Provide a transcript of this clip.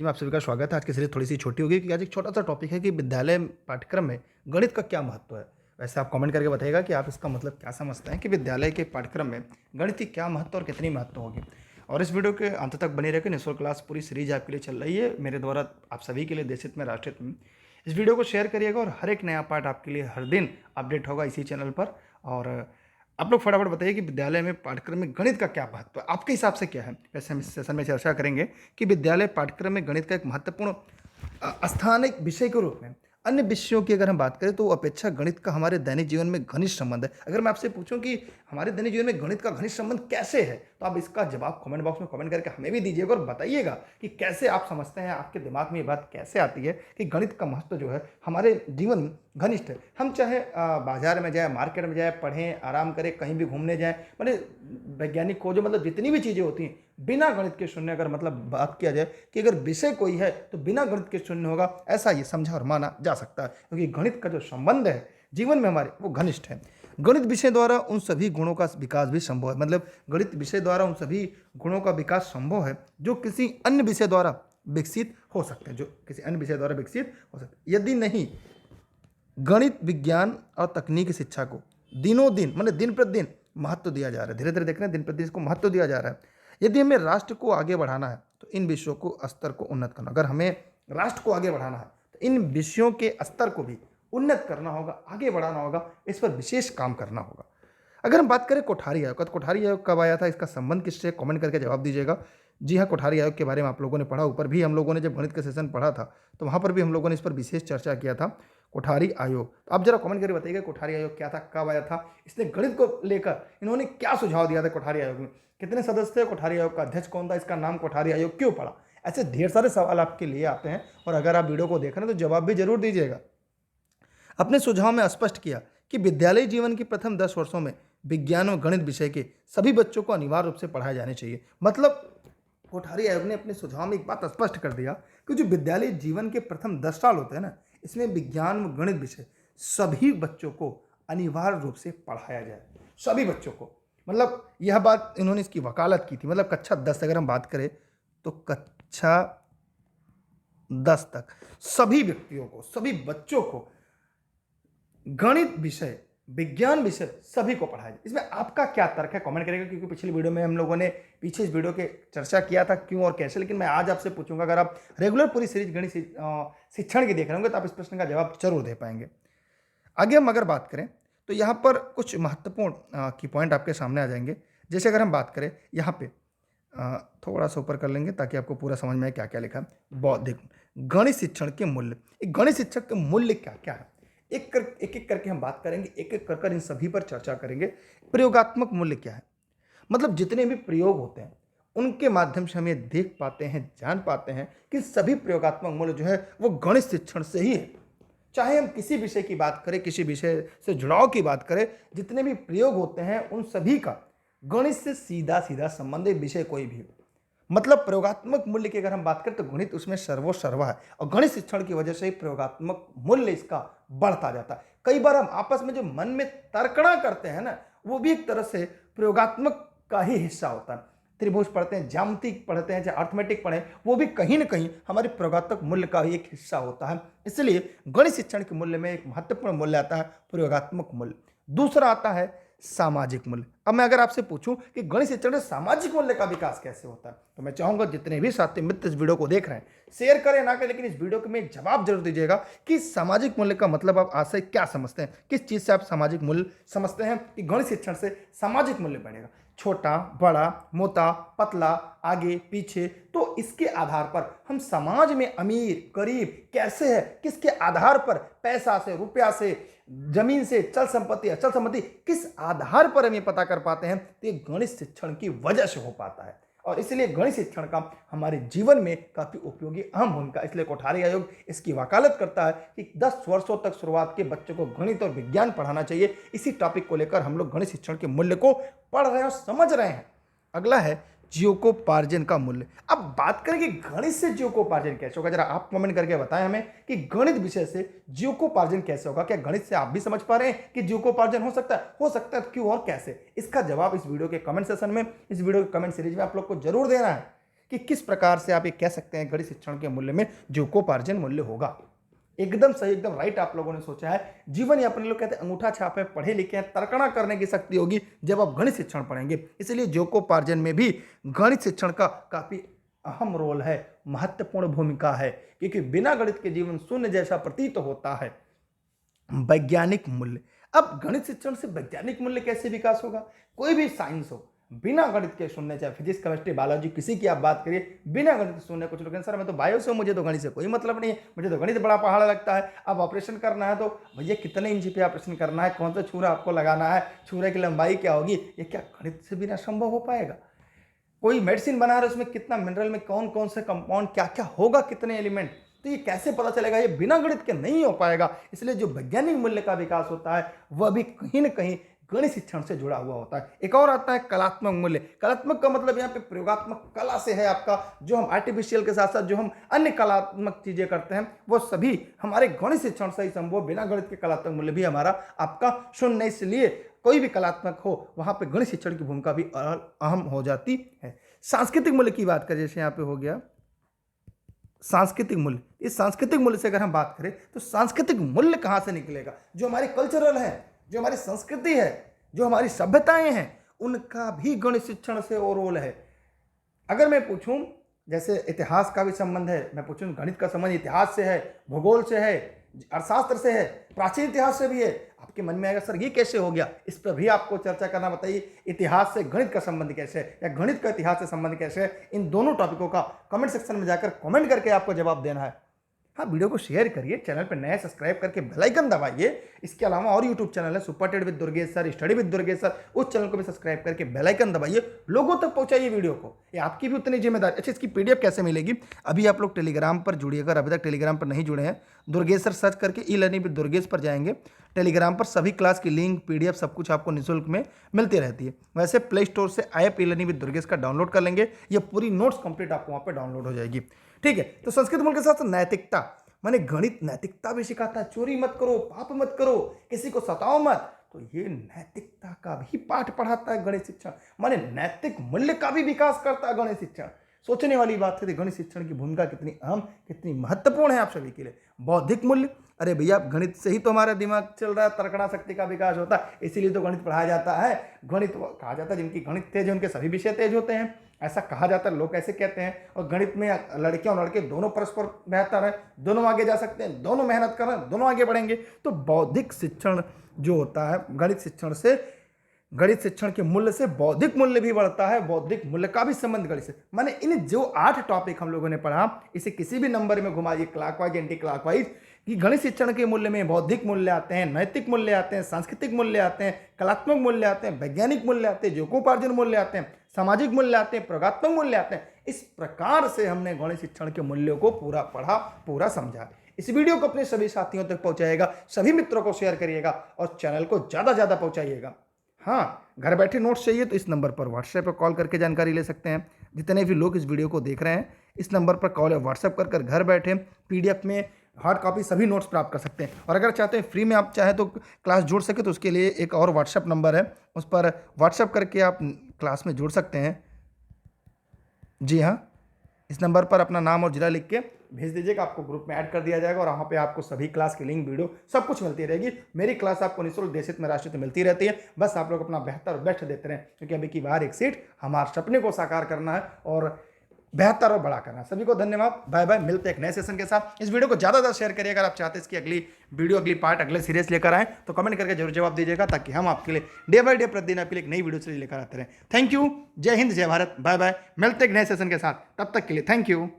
जी, मैं आप सभी का स्वागत है। आज की सीरीज़ थोड़ी-सी छोटी होगी क्योंकि आज एक छोटा-सा टॉपिक है कि विद्यालय पाठ्यक्रम में गणित का क्या महत्व है? वैसे आप कमेंट करके बताइएगा कि आप इसका मतलब क्या समझते हैं कि विद्यालय के पाठ्यक्रम में गणित की क्या महत्व और कितनी महत्व होगी? और इस वीडियो के अंत तक बने रहिए। निःशुल्क क्लास पूरी सीरीज़ आपके लिए चल रही है, मेरे द्वारा आप सभी के लिए देशहित में, राष्ट्रहित में। इस वीडियो को शेयर करिएगा और हर एक नया पार्ट आपके लिए हर दिन अपडेट होगा इसी चैनल पर। और आप लोग फटाफट बताइए कि विद्यालय में पाठ्यक्रम में गणित का क्या महत्व है? आपके हिसाब से क्या है? वैसे हम इस सेशन में चर्चा करेंगे कि विद्यालय पाठ्यक्रम में गणित का एक महत्वपूर्ण स्थान एक विषय के रूप में अन्य विषयों की अगर हम बात करें तो अपेक्षा गणित का हमारे दैनिक जीवन में घनिष्ठ संबंध है। अगर मैं आपसे पूछूं कि हमारे दैनिक जीवन में गणित का घनिष्ठ संबंध कैसे है, तो आप इसका जवाब कमेंट बॉक्स में कमेंट करके हमें भी दीजिएगा और बताइएगा कि कैसे आप समझते हैं, आपके दिमाग में ये बात कैसे आती है कि गणित का महत्व जो है हमारे जीवन में घनिष्ठ है। हम चाहे बाजार में जाए, मार्केट में जाए, पढ़ें, आराम करें, कहीं भी घूमने जाएं, मतलब वैज्ञानिक खोजो, मतलब जितनी भी चीज़ें होती हैं बिना गणित के शून्य, अगर मतलब बात किया जाए कि अगर विषय कोई है तो बिना गणित के शून्य होगा, ऐसा ये समझा और माना जा सकता है क्योंकि गणित का जो संबंध है जीवन में हमारे वो घनिष्ठ है। गणित विषय द्वारा उन सभी गुणों का विकास भी संभव है, मतलब गणित विषय द्वारा उन सभी गुणों का विकास संभव है जो किसी अन्य विषय द्वारा विकसित हो सकते हैं, जो किसी अन्य विषय द्वारा विकसित हो सकते हैं। यदि नहीं गणित विज्ञान और तकनीकी शिक्षा को दिनों दिन मतलब दिन प्रतिदिन महत्व दिया जा रहा है, धीरे धीरे देख रहे हैं दिन प्रतिदिन इसको महत्व दिया जा रहा है। यदि हमें राष्ट्र को आगे बढ़ाना है तो इन विषयों को स्तर को उन्नत करना, अगर हमें राष्ट्र को आगे बढ़ाना है तो इन विषयों के स्तर को भी उन्नत करना होगा, आगे बढ़ाना होगा, इस पर विशेष काम करना होगा। अगर हम बात करें कोठारी आयोग का, तो कोठारी आयोग कब आया था, इसका संबंध किससे, कमेंट करके जवाब दीजिएगा। जी हाँ, कोठारी आयोग के बारे में आप लोगों ने पढ़ा, ऊपर भी हम लोगों ने जब गणित का सेशन पढ़ा था तो वहाँ पर भी हम लोगों ने इस पर विशेष चर्चा किया था। कोठारी आयोग, तो आप जरा कमेंट करके बताइएगा कोठारी आयोग क्या था, कब आया था, इसने गणित को लेकर इन्होंने क्या सुझाव दिया था कोठारी आयोग में, कितने सदस्य थे, कोठारी आयोग का अध्यक्ष कौन था, इसका नाम कोठारी आयोग क्यों पड़ा। ऐसे ढेर सारे सवाल आपके लिए आते हैं और अगर आप वीडियो को देख रहे हैं तो जवाब भी जरूर दीजिएगा। अपने सुझाव में स्पष्ट किया कि विद्यालय जीवन के प्रथम 10 वर्षों में विज्ञान और गणित विषय के सभी बच्चों को अनिवार्य रूप से पढ़ाए जाने चाहिए। मतलब कोठारी आयोग ने अपने सुझाव में एक बात स्पष्ट कर दिया कि जो विद्यालय जीवन के प्रथम 10 साल होते हैं ना, इसमें विज्ञान और गणित विषय सभी बच्चों को अनिवार्य रूप से पढ़ाया जाए, सभी बच्चों को। मतलब यह बात इन्होंने इसकी वकालत की थी, मतलब कक्षा 10 अगर हम बात करें तो कक्षा 10 तक सभी व्यक्तियों को, सभी बच्चों को गणित विषय, विज्ञान विषय सभी को पढ़ाया जाए। इसमें आपका क्या तर्क है, कमेंट करेगा, क्योंकि पिछली वीडियो में हम लोगों ने पीछे इस वीडियो के चर्चा किया था क्यों और कैसे, लेकिन मैं आज आपसे पूछूंगा, अगर आप रेगुलर पूरी सीरीज गणित शिक्षण की देख रहे होंगे तो आप इस प्रश्न का जवाब जरूर दे पाएंगे। आगे हम अगर बात करें तो यहाँ पर कुछ महत्वपूर्ण की पॉइंट आपके सामने आ जाएंगे। जैसे अगर हम बात करें यहाँ पे थोड़ा सा ऊपर कर लेंगे ताकि आपको पूरा समझ में आए क्या क्या लिखा है। देखो, गणित शिक्षण के मूल्य, एक गणित शिक्षक के मूल्य क्या क्या है, एक एक करके हम बात करेंगे, एक एक कर इन सभी पर चर्चा करेंगे। प्रयोगात्मक मूल्य क्या है, मतलब जितने भी प्रयोग होते हैं उनके माध्यम से हम ये देख पाते हैं, जान पाते हैं कि सभी प्रयोगात्मक मूल्य जो है वो गणित शिक्षण से ही है। चाहे हम किसी विषय की बात करें, किसी विषय से जुड़ाव की बात करें, जितने भी प्रयोग होते हैं उन सभी का गणित से सीधा सीधा संबंध है, विषय कोई भी हो। मतलब प्रयोगात्मक मूल्य की अगर हम बात करें तो गणित उसमें सर्वोसर्वा है और गणित शिक्षण की वजह से ही प्रयोगात्मक मूल्य इसका बढ़ता जाता है। कई बार हम आपस में जो मन में तर्कना करते हैं ना, वो भी एक तरह से प्रयोगात्मक का ही हिस्सा होता है। त्रिभुज पढ़ते हैं, ज्यामिति पढ़ते हैं, चाहे अर्थमेटिक पढ़ें, वो भी कहीं ना कहीं हमारे प्रयोगात्मक मूल्य का ही एक हिस्सा होता है। इसलिए गणित शिक्षण के मूल्य में एक महत्वपूर्ण मूल्य आता है प्रयोगात्मक मूल्य। दूसरा आता है सामाजिक मूल्य। अब मैं अगर आपसे पूछूं कि गणित शिक्षण में सामाजिक मूल्य का विकास कैसे होता है, तो मैं चाहूंगा जितने भी साथी मित्र इस वीडियो को देख रहे हैं, शेयर करें ना करें, लेकिन इस वीडियो के में जवाब जरूर दीजिएगा कि सामाजिक मूल्य का मतलब आप आज से क्या समझते हैं, किस चीज से आप सामाजिक मूल्य समझते हैं कि गणित शिक्षण से सामाजिक मूल्य बनेगा। छोटा, बड़ा, मोटा, पतला, आगे पीछे, तो इसके आधार पर हम समाज में अमीर गरीब कैसे है, किसके आधार पर, पैसा से, रुपया से, जमीन से, चल संपत्ति, अचल संपत्ति, किस आधार पर हम ये पता कर पाते हैं, तो ये गणित शिक्षण की वजह से हो पाता है। और इसलिए गणित शिक्षण का हमारे जीवन में काफी उपयोगी अहम भूमिका, इसलिए कोठारी आयोग इसकी वकालत करता है कि 10 वर्षों तक शुरुआत के बच्चों को गणित और विज्ञान पढ़ाना चाहिए। इसी टॉपिक को लेकर हम लोग गणित शिक्षण के मूल्य को पढ़ रहे हैं और समझ रहे हैं। अगला है जीविकोपार्जन का मूल्य। अब बात करें कि गणित से जीविकोपार्जन कैसे होगा, जरा आप कमेंट करके बताएं हमें कि गणित विषय से जीविकोपार्जन कैसे होगा। क्या गणित से आप भी समझ पा रहे हैं कि जीविकोपार्जन हो सकता है? हो सकता है, क्यों और कैसे? इसका जवाब इस वीडियो के कमेंट सेशन में, इस वीडियो के कमेंट सीरीज में आप लोग को जरूर देना है कि किस प्रकार से आप ये कह सकते हैं गणित शिक्षण के मूल्य में जीविकोपार्जन मूल्य होगा। एकदम सही, एकदम राइट आप लोगों ने सोचा है। जीवन ही अपने लोग कहते हैं अंगूठा छाप है, पढ़े लिखे हैं, तर्कणा करने की शक्ति होगी जब आप गणित शिक्षण पढ़ेंगे। इसलिए जीविकोपार्जन में भी गणित शिक्षण का काफी अहम रोल है, महत्वपूर्ण भूमिका है, क्योंकि बिना गणित के जीवन शून्य जैसा प्रतीत होता है। वैज्ञानिक मूल्य, अब गणित शिक्षण से वैज्ञानिक मूल्य कैसे विकास होगा? कोई भी साइंस हो, बिना गणित के शून्य, चाहे फिजिक्स, केमिस्ट्री, बायोलॉजी, किसी की आप बात करिए, बिना गणित के शून्य। कुछ लोग कहते हैं सर मैं तो बायो से हूं, मुझे तो गणित से कोई मतलब नहीं है, मुझे तो गणित बड़ा पहाड़ लगता है। अब ऑपरेशन करना है तो भैया कितने इंच पे ऑपरेशन करना है, कौन सा छुरा आपको लगाना है, छुरे की लंबाई क्या होगी, ये क्या गणित से बिना संभव हो पाएगा? कोई मेडिसिन बना रहे उसमें कितना मिनरल में कौन कौन से कंपाउंड क्या क्या होगा, कितने एलिमेंट, तो ये कैसे पता चलेगा? ये बिना गणित के नहीं हो पाएगा। इसलिए जो वैज्ञानिक मूल्य का विकास होता है वह भी कहीं ना कहीं गणित शिक्षण से जुड़ा हुआ होता है। एक और आता है कलात्मक मूल्य। कलात्मक का मतलब यहाँ पे प्रयोगात्मक कला से है आपका, जो हम आर्टिफिशियल के साथ साथ जो हम अन्य कलात्मक चीजें करते हैं वो सभी हमारे गणित शिक्षण से ही संभव। बिना गणित के कलात्मक मूल्य भी हमारा आपका शून्य। इसलिए कोई भी कलात्मक हो वहां पे गणित शिक्षण की भूमिका भी अहम हो जाती है। सांस्कृतिक मूल्य की बात करें, जैसे यहाँ पे हो गया सांस्कृतिक मूल्य। इस सांस्कृतिक मूल्य से अगर हम बात करें तो सांस्कृतिक मूल्य कहां से निकलेगा? जो हमारे कल्चरल है, जो हमारी संस्कृति है, जो हमारी सभ्यताएं हैं, उनका भी गणित शिक्षण से और रोल है। अगर मैं पूछूं, जैसे इतिहास का भी संबंध है, मैं पूछूं गणित का संबंध इतिहास से है, भूगोल से है, अर्थशास्त्र से है, प्राचीन इतिहास से भी है। आपके मन में आएगा सर ये कैसे हो गया, इस पर भी आपको चर्चा करना। बताइए इतिहास से गणित का संबंध कैसे है या गणित का इतिहास से संबंध कैसे है? इन दोनों टॉपिकों का कमेंट सेक्शन में जाकर कमेंट करके आपको जवाब देना है। हाँ, वीडियो को शेयर करिए, चैनल पर नए सब्सक्राइब करके बेल आइकन दबाइए। इसके अलावा और यूट्यूब चैनल है super Ted with Durgesh sir, study with Durgesh sir, उस चैनल को भी सब्सक्राइब करके बेल आइकन दबाइए। लोगों तक पहुंचाइए वीडियो को, ये आपकी भी उतनी जिम्मेदारी। अच्छा, इसकी पीडीएफ कैसे मिलेगी? अभी आप लोग टेलीग्राम पर जुड़िए, अगर अभी तक टेलीग्राम पर नहीं जुड़े हैं, दुर्गेश सर सर्च करके ई लर्निंग विद दुर्गेश पर जाएंगे। टेलीग्राम पर सभी क्लास की लिंक, पीडीएफ सब कुछ आपको निःशुल्क में मिलती रहती है। वैसे प्ले स्टोर से app e learning with Durgesh का डाउनलोड कर लेंगे, ये पूरी नोट्स कंप्लीट आपको वहाँ पर डाउनलोड हो जाएगी। ठीक है, तो संस्कृत मूल्य के साथ नैतिकता, माने गणित नैतिकता भी सिखाता है। चोरी मत करो, पाप मत करो, किसी को सताओ मत, तो ये नैतिकता का भी पाठ पढ़ाता है गणित शिक्षण। माने नैतिक मूल्य का भी विकास करता है गणित शिक्षण। सोचने वाली बात है, गणित शिक्षण की भूमिका कितनी अहम, कितनी महत्वपूर्ण है आप सभी के लिए। बौद्धिक मूल्य, अरे भैया गणित से ही तो हमारा दिमाग चल रहा है, तर्कणा शक्ति का विकास होता है, इसीलिए तो गणित पढ़ाया जाता है। गणित कहा जाता है जिनकी गणित तेज है उनके सभी विषय तेज होते हैं, ऐसा कहा जाता है, लोग ऐसे कहते हैं। और गणित में लड़कियां और लड़के दोनों परस्पर बेहतर है, दोनों आगे जा सकते हैं, दोनों मेहनत कर रहे हैं, दोनों आगे बढ़ेंगे। तो बौद्धिक शिक्षण जो होता है गणित शिक्षण से, गणित शिक्षण के मूल्य से बौद्धिक मूल्य भी बढ़ता है, बौद्धिक मूल्य का भी संबंध गणित से। माने इन जो 8 टॉपिक हम लोगों ने पढ़ा, इसे किसी भी नंबर में घुमाइए, क्लॉकवाइज एंटी क्लॉकवाइज, कि गणित शिक्षण के मूल्य में बौद्धिक मूल्य आते हैं, नैतिक मूल्य आते हैं, सांस्कृतिक मूल्य आते हैं, कलात्मक मूल्य आते हैं, वैज्ञानिक मूल्य आते हैं, जीविकोपार्जन मूल्य आते हैं, सामाजिक मूल्य आते हैं, प्रयोगात्मक मूल्य आते हैं। इस प्रकार से हमने गणित शिक्षण के मूल्यों को पूरा पढ़ा, पूरा समझा। इस वीडियो को अपने सभी साथियों तक पहुंचाइएगा, सभी मित्रों को शेयर करिएगा और चैनल को ज़्यादा ज़्यादा पहुंचाइएगा। हाँ, घर बैठे नोट्स चाहिए तो इस नंबर पर व्हाट्सएप पर कॉल करके जानकारी ले सकते हैं। जितने भी लोग इस वीडियो को देख रहे हैं, इस नंबर पर कॉल या व्हाट्सएप कर घर बैठे पीडीएफ में हार्ड कॉपी सभी नोट्स प्राप्त कर सकते हैं। और अगर चाहते हैं फ्री में आप चाहे तो क्लास जुड़ सके, तो उसके लिए एक और व्हाट्सएप नंबर है, उस पर व्हाट्सएप करके आप क्लास में जुड़ सकते हैं। जी हाँ, इस नंबर पर अपना नाम और जिला लिख के भेज दीजिएगा, आपको ग्रुप में ऐड कर दिया जाएगा और वहाँ पे आपको सभी क्लास की लिंक, वीडियो सब कुछ मिलती रहेगी। मेरी क्लास आपको निःशुल्क देशित में राष्ट्रित मिलती रहती है। बस आप लोग अपना बेहतर और बेस्ट देते रहें, क्योंकि अभी की बार एक सीट हमारे सपने को साकार करना है और बेहतर और बड़ा करना है। सभी को धन्यवाद, बाय बाय, मिलते हैं एक नए सेशन के साथ। इस वीडियो को ज़्यादा ज़्यादा शेयर करिए। अगर आप चाहते हैं इसकी अगली वीडियो, अगली पार्ट, अगले सीरीज लेकर आएँ तो कमेंट करके जरूर जवाब दीजिएगा, ताकि हम आपके लिए डे बाय डे प्रतिदिन आपके लिए एक नई वीडियो सीरीज लेकर आते रहें। थैंक यू, जय हिंद, जय भारत, बाय बाय, मिलते हैं एक नए सेशन के साथ। तब तक के लिए थैंक यू।